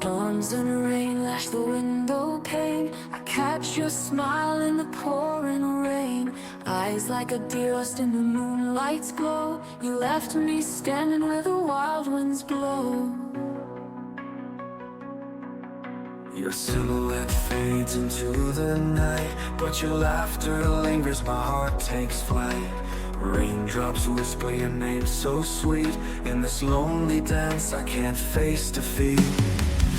Storms and rain lash the window pane. I catch your smile in the pouring rain. Eyes like a deer lost in the moonlight's glow. You left me standing where the wild winds blow. Your silhouette fades into the night, but your laughter lingers, my heart takes flight. Raindrops whisper your name so sweet. In this lonely dance I can't face defeat.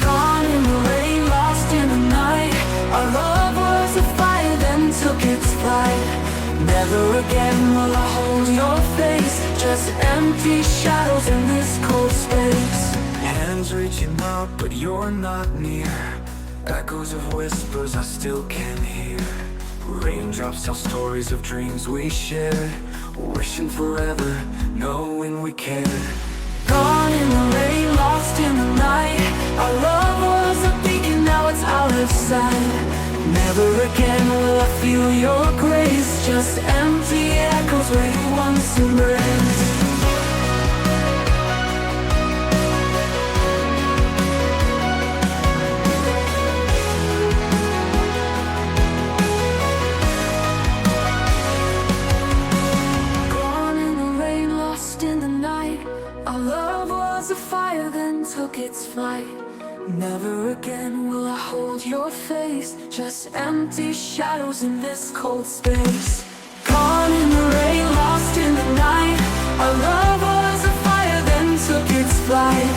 Gone in the rain, lost in the night. Our love was a fire, then took its flight. Never again will I hold your face, just empty shadows in this cold space. Hands reaching out, but you're not near. Echoes of whispers I still can hear. Raindrops tell stories of dreams we shared, wishing forever, knowing we cared. Gone in the rain, lost in the night. Our love was a beacon, now it's out of sight. Never again will I feel your grace, just empty echoes where you once embraced. Our love was a fire, then took its flight. Never again will I hold your face, just empty shadows in this cold space. Gone in the rain, lost in the night. Our love was a fire, then took its flight.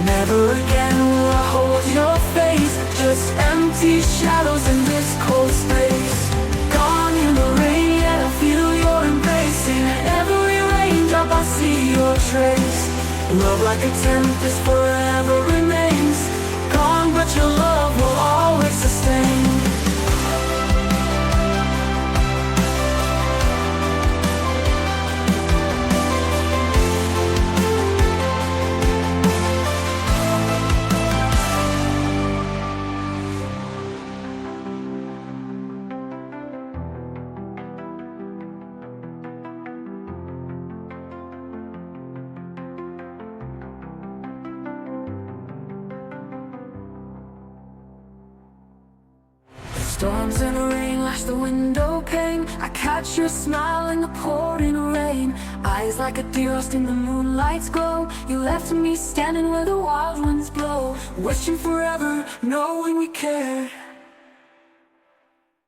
Never again will I hold your face, just empty shadows in this cold space. Gone in the rain, yet I feel your embrace. In every raindrop I see your trace. Love like a tempest forever remains. Gone, but your love will always sustain. Storms and rain lash the window pane. I catch your smile in the pouring rain. Eyes like a deer lost in the moonlight's glow. You left me standing where the wild winds blow, wishing forever, knowing we cared.